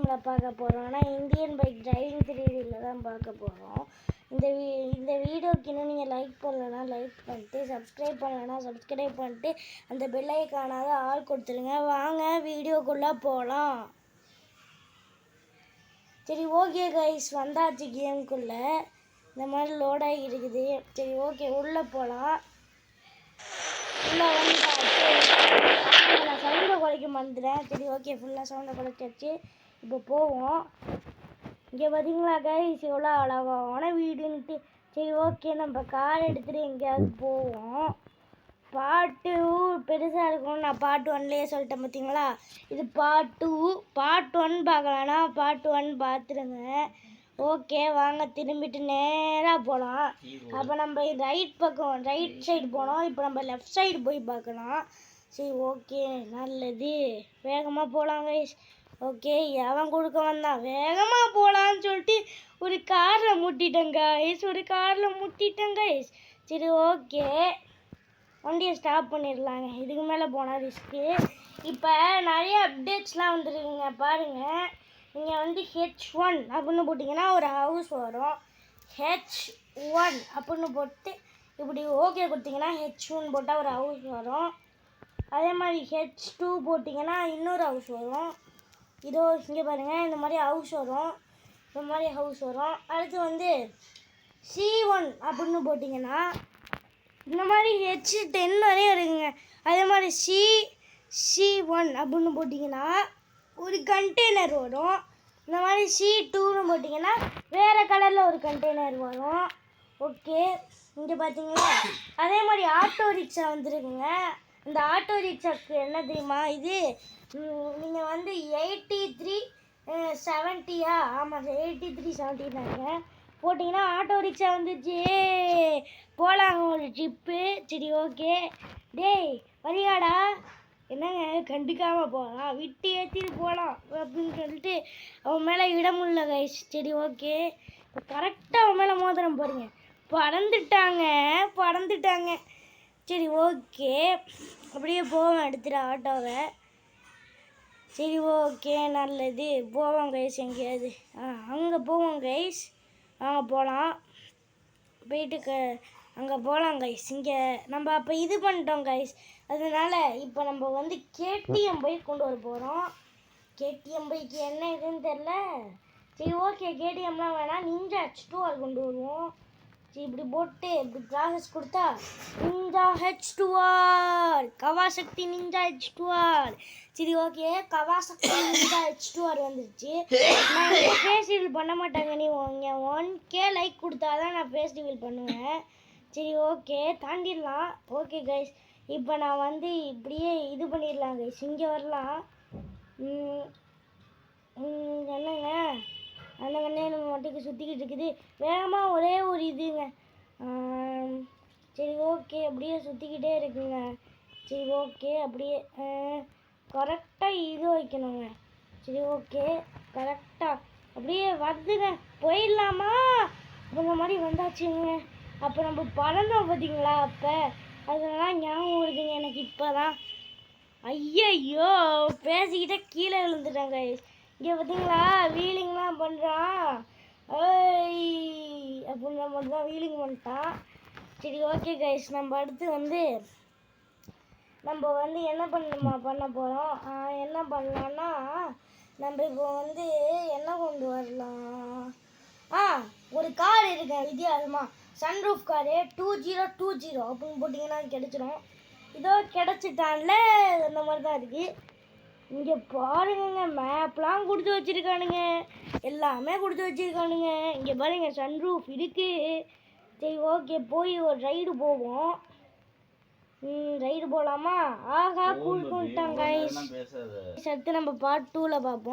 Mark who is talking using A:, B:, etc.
A: கேமில் பார்க்க போகிறோம். ஆனால் இந்தியன் பைக் டிரைவிங் 3Dயில் தான் பார்க்க போகிறோம். இந்த வீடியோக்கு இன்னும் நீங்கள் லைக் பண்ணலன்னா லைக் பண்ணிட்டு, சப்ஸ்கிரைப் பண்ணலன்னா சப்ஸ்கிரைப் பண்ணிட்டு, அந்த பெல் ஐகானாக ஆள் கொடுத்துருங்க. வாங்க வீடியோக்குள்ளே போகலாம். சரி ஓகே கைஸ், வந்தாச்சு கேமுக்குள்ளே. இந்த மாதிரி லோட் ஆகி இருக்குது. சரி ஓகே, உள்ளே போகலாம். உள்ளே நான் சவுண்டை குறைக்க மறந்துட்டேன். சரி ஓகே, ஃபுல்லாக சவுண்டை குறைச்சாச்சு. இப்போ போவோம். இங்கே பார்த்தீங்களா கைஸ், எவ்வளோ அழகான வீடுன்ட்டு. சரி ஓகே, நம்ம கார் எடுத்துகிட்டு எங்கேயாவது போவோம். பாட்டு பெருசாக இருக்கும்னு நான் பார்ட் 1லேயே சொல்லிட்டேன் பார்த்தீங்களா. இது பார்ட் 2. பார்ட் 1 பார்க்கலன்னா பார்ட் 1 பார்த்துருங்க. ஓகே வாங்க, திரும்பிட்டு நேராக போகலாம். அப்போ நம்ம ரைட் சைடு போனோம். இப்போ நம்ம லெஃப்ட் சைடு போய் பார்க்கலாம். சரி ஓகே, நல்லது. வேகமாக போகலாம் கைஸ். ஓகே, எவன் கொடுக்க வந்தான்? வேகமாக போகலான்னு சொல்லிட்டு ஒரு காரில் முட்டிட்டேன் கைஸ். சரி ஓகே, வண்டியை ஸ்டாப் பண்ணிடலாங்க. இதுக்கு மேலே போனால் ரிஸ்க்கு. இப்போ நிறைய அப்டேட்ஸ்லாம் வந்துருக்குங்க பாருங்கள். நீங்கள் வந்து H1 அப்படின்னு போட்டிங்கன்னா ஒரு ஹவுஸ் வரும். H1 அப்படின்னு போட்டு இப்படி ஓகே கொடுத்தீங்கன்னா H1 போட்டால் ஒரு ஹவுஸ் வரும். அதே மாதிரி H2 போட்டிங்கன்னா இன்னொரு ஹவுஸ் வரும். இதோ இங்கே பாருங்கள், இந்த மாதிரி ஹவுஸ் வரும். அடுத்து வந்து C1 அப்படின்னு போட்டிங்கன்னா இந்த மாதிரி H10 வரையும் இருக்குங்க. அதே மாதிரி C1 அப்படின்னு போட்டிங்கன்னா ஒரு கண்டெய்னர் வரும். இந்த மாதிரி C2ன்னு போட்டிங்கன்னா வேறு கலரில் ஒரு கண்டெய்னர் வரும். ஓகே, இங்கே பார்த்தீங்களா. அதே மாதிரி ஆட்டோ ரிக்ஷா வந்துருக்குங்க. இந்த ஆட்டோ ரிக்ஷாவுக்கு என்ன தெரியுமா, இது நீங்கள் வந்து 8370 ஆமாம் 8370 போட்டிங்கன்னா ஆட்டோ ரிக்ஷா வந்துச்சு. போகலாங்க ஒரு ட்ரிப்பு. சரி ஓகே, டேய் வரியாடா? என்னங்க கண்டுக்காமல் போகலாம், விட்டு ஏற்றிட்டு போகலாம் அப்படின்னு சொல்லிட்டு அவன் மேலே விட முடியல கைஸ். சரி ஓகே, இப்போ கரெக்டாக அவன் மேலே மோதிரம் போகிறீங்க. பறந்துட்டாங்க. சரி ஓகே, அப்படியே போவேன் எடுத்துகிட்டு ஆட்டோவை. சரி ஓகே, நல்லது. போவோம் கைஸ் எங்கேயாவது. அங்கே போவோம் கைஸ். போகலாம். போயிட்டு அங்கே போகலாம் கைஸ். இங்கே நம்ம அப்போ இது பண்ணிட்டோம் கைஸ். அதனால் இப்போ நம்ம வந்து KTM பைக் கொண்டு வர போகிறோம். KTM பைக்கு என்ன இதுன்னு தெரில. சரி ஓகே, KTMலாம் வேணாம், நிஞ்சா H2R கொண்டு வருவோம். சரி இப்படி போட்டு இப்படி ப்ராசஸ் கொடுத்தா நிஞ்சா H2R, கவாசக்தி நிஞ்சா H2R. சரி ஓகே, கவாசக்தி நிஞ்சா H2R வந்துருச்சு. நான் இங்கே ஃபேஸ் ரிவீல் பண்ண மாட்டாங்க. நீ 1K லைக் கொடுத்தா தான் நான் ஃபேஸ் ரிவீல் பண்ணுவேன். சரி ஓகே, தாண்டிடலாம். ஓகே கைஸ், இப்போ நான் வந்து இப்படியே இது பண்ணிடலாம் கைஸ். இங்கே வரலாம். என்னங்க அந்த கண்ணே நம்ம மட்டுக்கு சுற்றிக்கிட்டு இருக்குது. வேகமாக ஒரே ஒரு இதுங்க. சரி ஓகே, அப்படியே சுற்றிக்கிட்டே இருக்குங்க. சரி ஓகே, அப்படியே கரெக்டாக இது வைக்கணுங்க. சரி ஓகே, கரெக்டாக அப்படியே வருதுங்க. போயிடலாமா? இந்த மாதிரி வந்தாச்சுங்க. அப்போ நம்ம பறந்தோம் பார்த்தீங்களா, அப்போ அதெல்லாம் ஞாபகம் வருதுங்க எனக்கு இப்போ தான். ஐயையோ, பேசிக்கிட்டே கீழே விழுந்துட்டாங்க. இங்கே பார்த்தீங்களா, வீலிங்லாம் பண்ணுறான். அப்படின்ற மாதிரி தான் வீலிங் பண்ணிட்டான். சரி ஓகே கைஸ், நம்ம அடுத்து வந்து நம்ம வந்து என்ன பண்ண போகிறோம். என்ன பண்ணலான்னா, நம்ம இப்போ வந்து என்ன கொண்டு வரலாம். ஒரு கார் இருக்கு வித்தியாசமாக, சன்ரூஃப் காரு 2020 அப்படின்னு போட்டிங்கன்னா கிடச்சிரும். இதோ கிடச்சிட்டான்ல, இந்த மாதிரி தான் இருக்குது. இங்கே பாருங்க, மேப்லாம் கொடுத்து வச்சுருக்கானுங்க, எல்லாமே கொடுத்து வச்சுருக்கானுங்க. இங்கே பாருங்க, சன்ரூஃப் இருக்குது. சரி ஓகே, போய் ஒரு ரைடு போவோம். ரைடு போகலாமா? ஆகா கூப்பிட்டாங்க கைஸ். அடுத்து நம்ம பார்ட் 2ல் பார்ப்போம்.